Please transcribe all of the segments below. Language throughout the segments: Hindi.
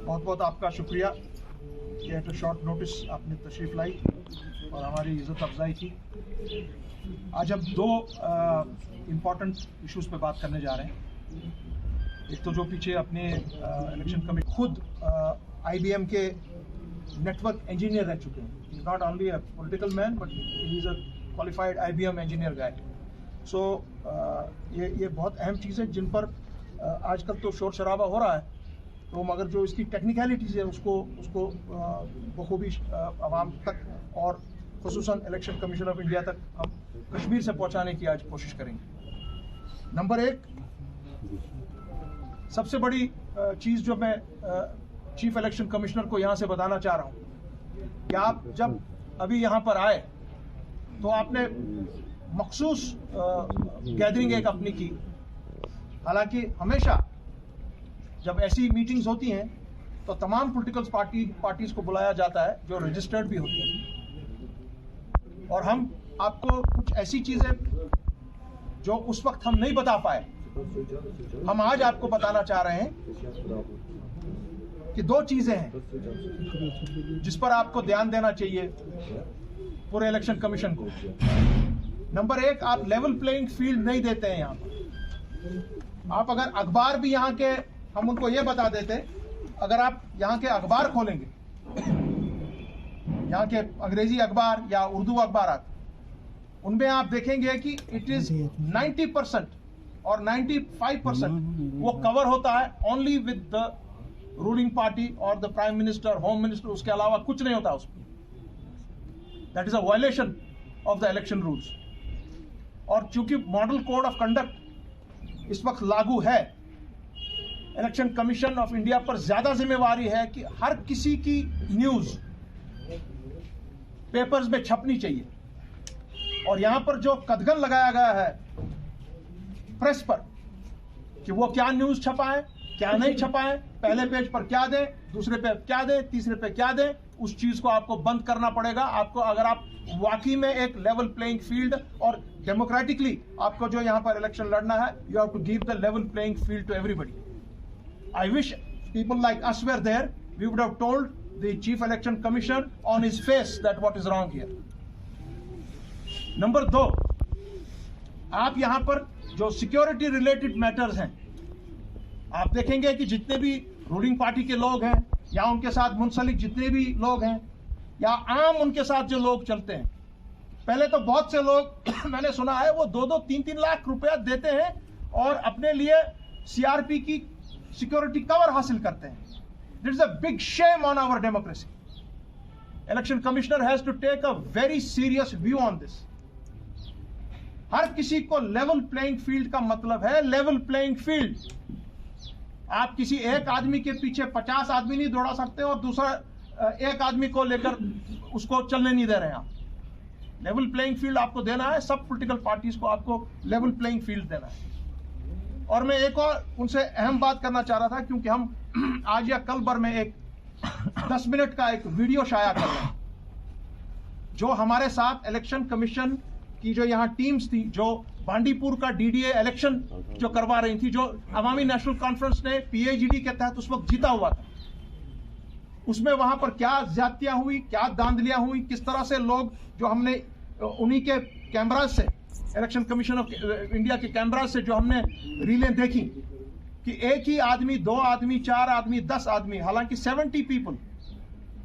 बहुत बहुत आपका शुक्रिया कि एट शॉर्ट नोटिस आपने तशरीफ़ लाई और हमारी इज़्ज़त अफजाई की। आज हम दो इम्पॉर्टेंट इश्यूज़ पे बात करने जा रहे हैं। एक तो जो पीछे अपने इलेक्शन कमीशन खुद IBM के नेटवर्क इंजीनियर रह चुके हैं। He is not only a political man but he is a qualified IBM engineer guy. So ये बहुत अहम चीज़ है जिन पर आजकल तो शोर शराबा हो रहा है, तो मगर जो इसकी टेक्निकलिटीज़ है उसको बखूबी आवाम तक और खुसूसन इलेक्शन कमीशन ऑफ इंडिया तक हम कश्मीर से पहुंचाने की आज कोशिश करेंगे। नंबर एक, सबसे बड़ी चीज़ जो मैं चीफ इलेक्शन कमिश्नर को यहाँ से बताना चाह रहा हूँ कि आप जब अभी यहाँ पर आए तो आपने मखसूस गैदरिंग एक अपनी की। हालांकि हमेशा जब ऐसी मीटिंग्स होती हैं तो तमाम पॉलिटिकल पार्टीज को बुलाया जाता है जो रजिस्टर्ड भी होती हैं, और हम आपको कुछ ऐसी चीजें जो उस वक्त हम नहीं बता पाए, हम आज आपको बताना चाह रहे हैं कि दो चीजें हैं जिस पर आपको ध्यान देना चाहिए पूरे इलेक्शन कमीशन को। नंबर एक, आप लेवल प्लेइंग फील्ड नहीं देते हैं यहाँ पर। आप अगर अखबार भी यहाँ के, हम उनको ये बता देते, अगर आप यहाँ के अखबार खोलेंगे, यहाँ के अंग्रेजी अखबार या उर्दू अखबार, उनमें आप देखेंगे कि इट इज 90% और 95% वो कवर होता है only with the ruling party और the prime minister, home minister, उसके अलावा कुछ नहीं होता उसमें। That is a violation of the election rules. और चूंकि मॉडल कोड ऑफ कंडक्ट इस वक्त लागू है, इलेक्शन कमीशन ऑफ इंडिया पर ज्यादा जिम्मेवारी है कि हर किसी की न्यूज पेपर्स में छपनी चाहिए। और यहां पर जो कदगन लगाया गया है प्रेस पर कि वो क्या न्यूज छपाएं, क्या नहीं छपाएं, पहले पेज पर क्या दें, दूसरे पे क्या दें, तीसरे पे क्या दें, उस चीज को आपको बंद करना पड़ेगा। आपको, अगर आप वाकई में एक लेवल प्लेइंग फील्ड और डेमोक्रेटिकली आपको जो यहां पर इलेक्शन लड़ना है, you have to give the level playing field to everybody. I wish people like us were there. We would have told the Chief Election Commission on his face that what is wrong here. Number दो, आप यहां पर जो सिक्योरिटी रिलेटेड मैटर्स हैं, आप देखेंगे कि जितने भी रूलिंग पार्टी के लोग हैं या उनके साथ मुंसलिक जितने भी लोग हैं या आम उनके साथ जो लोग चलते हैं, पहले तो बहुत से लोग मैंने सुना है वो 2-2, 3-3 लाख रुपया देते हैं और अपने लिए CRP की सिक्योरिटी कवर हासिल करते हैं। This is a big shame on our democracy. Election commissioner has to take a very serious view on this. हर किसी को लेवल प्लेइंग फील्ड का मतलब है लेवल प्लेइंग फील्ड। आप किसी एक आदमी के पीछे 50 आदमी नहीं दौड़ा सकते और दूसरा एक आदमी को लेकर उसको चलने नहीं दे रहे हैं आप। लेवल प्लेइंग फील्ड आपको देना है, सब पॉलिटिकल पार्टीज को आपको लेवल प्लेइंग फील्ड देना है। और मैं एक और उनसे अहम बात करना चाह रहा था, क्योंकि हम आज या कल भर में एक 10 मिनट का एक वीडियो शाया कर रहे हैं जो हमारे साथ इलेक्शन कमीशन की जो यहाँ टीम्स थी, जो बांडीपुर का DDA इलेक्शन जो करवा रही थी, जो अवामी नेशनल कॉन्फ्रेंस ने PAGD के तहत उस वक्त जीता हुआ था, उसमें वहां पर क्या ज्यादतियां हुई, क्या दांधलियां हुई, किस तरह से लोग, जो हमने उन्हीं के कैमराज से, इलेक्शन कमीशन ऑफ इंडिया के कैमरा से जो हमने रीलें देखी कि एक ही आदमी, 2 आदमी, 4 आदमी, 10 आदमी, हालांकि 70 पीपल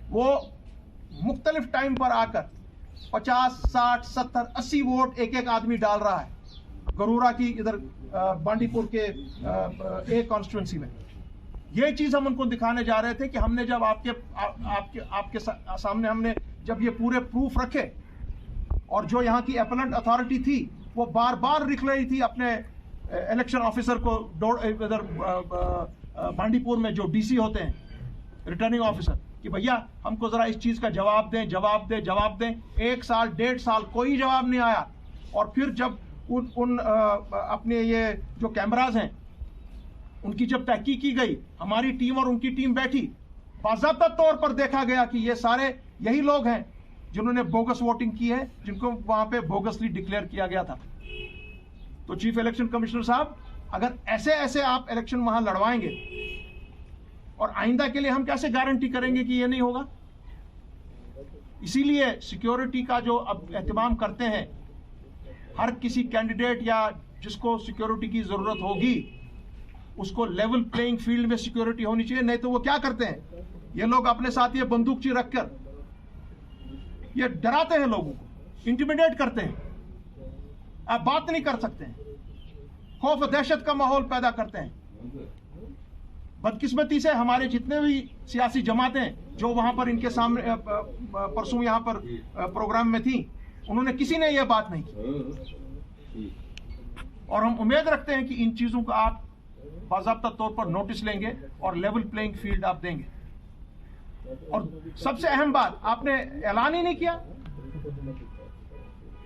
वो मुख्तलिफ टाइम पर आकर 50, 60, 70, 80 वोट एक आदमी डाल रहा है गरूरा की इधर बांडीपुर के एक कॉन्स्टिट्यूंसी में। ये चीज हम उनको दिखाने जा रहे थे कि हमने जब आपके सामने हमने जब ये पूरे प्रूफ रखे, और जो यहाँ की अपीलेंट अथॉरिटी थी वो बार बार लिख रही थी अपने इलेक्शन ऑफिसर को, इधर बांडीपुर में जो DC होते हैं, रिटर्निंग ऑफिसर, कि भैया हमको जरा इस चीज का जवाब दें, जवाब दें। 1 साल 1.5 साल कोई जवाब नहीं आया। और फिर जब उन अपने ये जो कैमराज हैं उनकी जब तहकीक की गई, हमारी टीम और उनकी टीम बैठी, बाज़ाब्ता तौर पर देखा गया कि ये सारे यही लोग हैं जिन्होंने बोगस वोटिंग की है, जिनको वहां पे बोगसली डिक्लेयर किया गया था। तो चीफ इलेक्शन कमिश्नर साहब, अगर ऐसे आप इलेक्शन वहां लड़वाएंगे और आइंदा के लिए हम कैसे गारंटी करेंगे कि ये नहीं होगा? इसीलिए सिक्योरिटी का जो अब एहतमाम करते हैं, हर किसी कैंडिडेट या जिसको सिक्योरिटी की जरूरत होगी उसको लेवल प्लेइंग फील्ड में सिक्योरिटी होनी चाहिए। नहीं तो वो क्या करते हैं, ये लोग अपने साथ ये बंदूकची रखकर ये डराते हैं लोगों को, इंटिमिडेट करते हैं, आप बात नहीं कर सकते हैं, खौफ दहशत का माहौल पैदा करते हैं। बदकिस्मती से हमारे जितने भी सियासी जमातें जो वहां पर इनके सामने परसों यहां पर प्रोग्राम में थी, उन्होंने किसी ने यह बात नहीं की। और हम उम्मीद रखते हैं कि इन चीजों का आप बाज़ाब्ता तौर पर नोटिस लेंगे और लेवल प्लेइंग फील्ड आप देंगे। और सबसे अहम बात, आपने ऐलान ही नहीं किया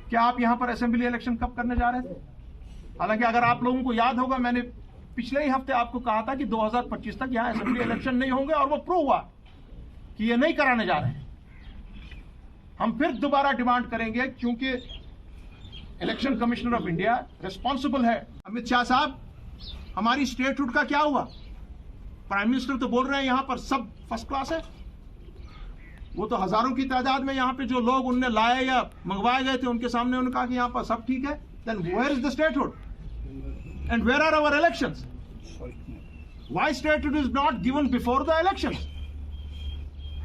कि आप यहां पर असेंबली इलेक्शन कब करने जा रहे थे। हालांकि अगर आप लोगों को याद होगा, मैंने पिछले ही हफ्ते आपको कहा था कि 2025 तक यहां असेंबली इलेक्शन नहीं होंगे, और वो प्रूव हुआ कि ये नहीं कराने जा रहे हैं। हम फिर दोबारा डिमांड करेंगे, क्योंकि election commissioner of India responsible है। अमित शाह साहब, हमारी स्टेटहुड का क्या हुआ? प्राइम मिनिस्टर तो बोल रहे हैं यहां पर सब फर्स्ट क्लास है। वो तो हजारों की तादाद में यहां पे जो लोग उनने लाए या मंगवाए गए थे, उनके सामने उन्होंने कहा कि यहां पर सब ठीक है। Then where is the statehood and where are our elections? Why statehood is not given before the elections?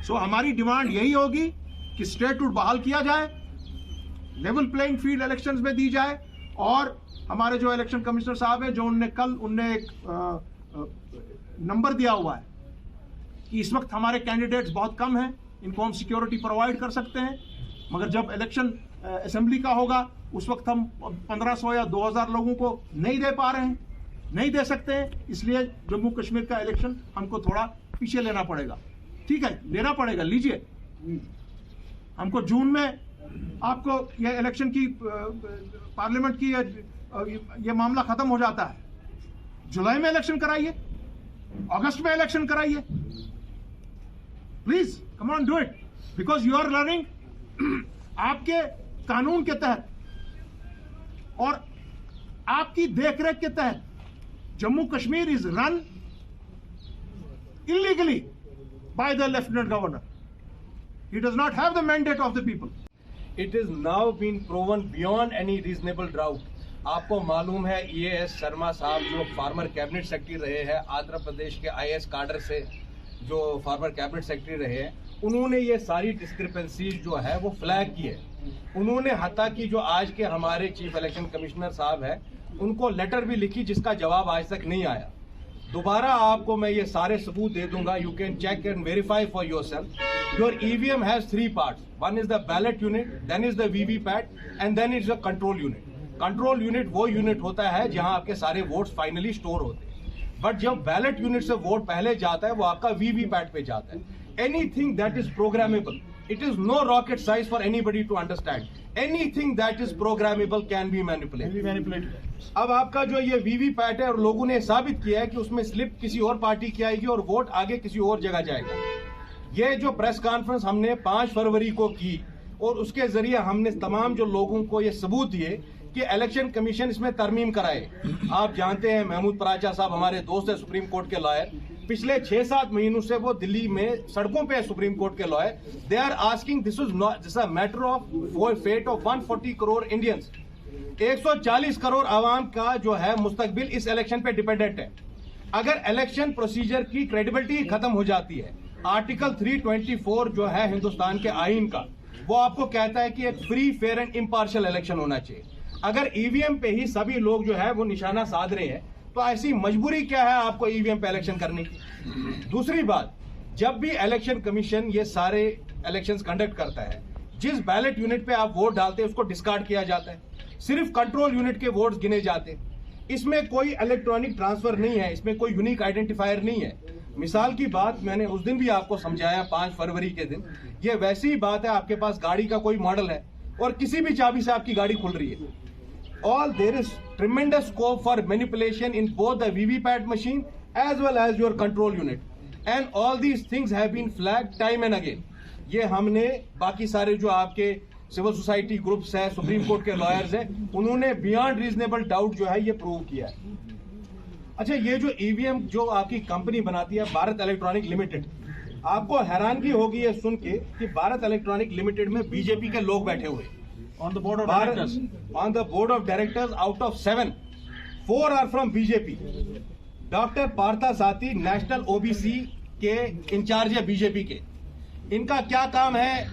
So हमारी डिमांड यही होगी कि स्टेटहुड बहाल किया जाए, लेवल प्लेइंग फील्ड इलेक्शंस में दी जाए। और हमारे जो इलेक्शन कमिश्नर साहब हैं, जो उनने एक नंबर दिया हुआ है कि इस वक्त हमारे कैंडिडेट्स बहुत कम हैं, इनको हम सिक्योरिटी प्रोवाइड कर सकते हैं, मगर जब इलेक्शन असेंबली का होगा उस वक्त हम 1500 या 2000 लोगों को नहीं दे पा रहे हैं, नहीं दे सकते हैं। इसलिए जम्मू कश्मीर का इलेक्शन हमको थोड़ा पीछे लेना पड़ेगा। ठीक है, लेना पड़ेगा, लीजिए। हमको जून में आपको ये इलेक्शन की पार्लियामेंट की ये मामला खत्म हो जाता है, जुलाई में इलेक्शन कराइए, अगस्त में इलेक्शन कराइए, please come on do it, because you are learning. आपके कानून के तहत और आपकी देखरेख के तहत Jammu Kashmir is run illegally by the Lieutenant Governor. He does not have the mandate of the people. It is now been proven beyond any reasonable doubt. आपको मालूम है EAS शर्मा साहब जो फॉर्मर कैबिनेट सेक्रेटरी रहे हैं, आंध्र प्रदेश के IAS काडर से जो फॉर्मर कैबिनेट सेक्रेटरी रहे हैं, उन्होंने ये सारी डिस्क्रिपेंसीज जो है वो फ्लैग की है। उन्होंने हत्ता कि जो आज के हमारे चीफ इलेक्शन कमिश्नर साहब है, उनको लेटर भी लिखी जिसका जवाब आज तक नहीं आया। दोबारा आपको मैं ये सारे सबूत दे दूंगा, you can check and verify for yourself. Your EVM has 3 parts, one is the ballot unit, then is the VVPAT and then is the control unit. Control unit वो यूनिट होता है जहां आपके सारे वोट्स फाइनली स्टोर होते हैं, बट जब बैलेट यूनिट से वोट पहले जाता है वो आपका VVPAT पे जाता है। Anything that is programmable, it is no rocket science for anybody to understand. Anything that is programmable can be manipulated. अब आपका जो ये VVPAT है, और लोगों ने साबित किया है कि उसमें स्लिप किसी और पार्टी की आएगी और वोट आगे किसी और जगह जाएगा। ये जो प्रेस कॉन्फ्रेंस हमने 5 फरवरी को की और उसके जरिए हमने तमाम जो लोगों को ये सबूत दिए कि इलेक्शन कमीशन इसमें तरमीम कराए। आप जानते हैं महमूद पराचा साहब हमारे दोस्त है, सुप्रीम कोर्ट के लॉयर, पिछले 6-7 महीनों से वो दिल्ली में सड़कों पे सुप्रीम कोर्ट के lawyer, they are asking this is not this matter of fate of 140 crore Indians. 140 crore आवाम का जो है मुस्तकबिल इस इलेक्शन पे डिपेंडेंट है। अगर इलेक्शन प्रोसीजर की क्रेडिबिलिटी खत्म हो जाती है, आर्टिकल 324 जो है हिंदुस्तान के आईन का, वो आपको कहता है कि एक free, fair and impartial election होना चाहिए। अगर EVM पे ही सभी लोग जो है वो निशाना साध रहे हैं, तो ऐसी मजबूरी क्या है आपको EVM पे इलेक्शन करने की? दूसरी बात, जब भी इलेक्शन कमीशन ये सारे इलेक्शंस कंडक्ट करता है, जिस बैलेट यूनिट पे आप वोट डालते हैं उसको डिस्कार्ड किया जाता है, सिर्फ कंट्रोल यूनिट के वोट्स गिने जाते हैं। इसमें कोई इलेक्ट्रॉनिक ट्रांसफर नहीं है, इसमें कोई यूनिक आइडेंटिफायर नहीं है। मिसाल की बात मैंने उस दिन भी आपको समझाया 5 फरवरी के दिन, ये वैसी ही बात है, आपके पास गाड़ी का कोई मॉडल है और किसी भी चाबी से आपकी गाड़ी खुल रही है। All there is tremendous scope for manipulation in both the VVPAT machine as well as your control unit, and all these things have been flagged time and again. ये हमने बाकी सारे जो आपके सिविल सोसाइटी ग्रुप्स हैं, सुप्रीम कोर्ट के लॉयर्स हैं, उन्होंने बियॉन्ड रीजनेबल डाउट जो है ये प्रूव किया है। अच्छा, ये जो ईवीएम जो आपकी कंपनी बनाती है भारत इलेक्ट्रॉनिक लिमिटेड, आपको हैरानगी होगी ये सुन के कि भारत इलेक्ट्रॉनिक लिमिटेड में बीजेपी के लोग बैठे हुए On the board of directors. On the board of directors, out of 7, 4 are from BJP. Doctor Partha Sathi national OBC के इंचार्ज है बीजेपी के। इनका क्या काम है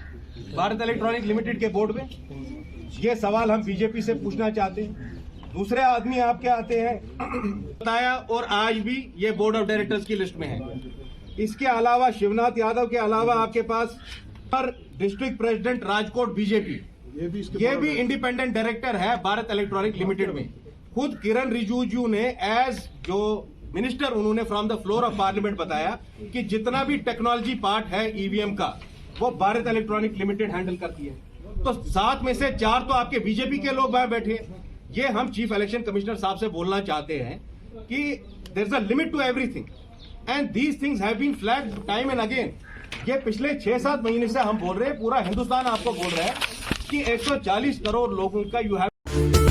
भारत इलेक्ट्रॉनिक लिमिटेड के बोर्ड में? ये सवाल हम बीजेपी से पूछना चाहते हैं। दूसरे आदमी आपके आते हैं बताया, और आज भी ये बोर्ड ऑफ डायरेक्टर्स की लिस्ट में है। इसके अलावा शिवनाथ यादव के अलावा आपके पास डिस्ट्रिक्ट प्रेसिडेंट राजकोट बीजेपी, ये भी इंडिपेंडेंट डायरेक्टर है भारत इलेक्ट्रॉनिक लिमिटेड में। खुद किरण रिजिजू ने एज जो मिनिस्टर, उन्होंने from the floor of parliament बताया कि जितना भी टेक्नोलॉजी पार्ट है ईवीएम का, वो भारत इलेक्ट्रॉनिक लिमिटेड हैंडल करती है। तो 7 में से 4 तो आपके बीजेपी के लोग वहां बैठे। ये हम चीफ इलेक्शन कमिश्नर साहब से बोलना चाहते हैं कि there is a limit to everything and these things have been flagged time and again. ये पिछले 6-7 महीने से हम बोल रहे हैं, पूरा हिंदुस्तान आपको बोल रहा है कि 140 करोड़ लोगों का यू हैव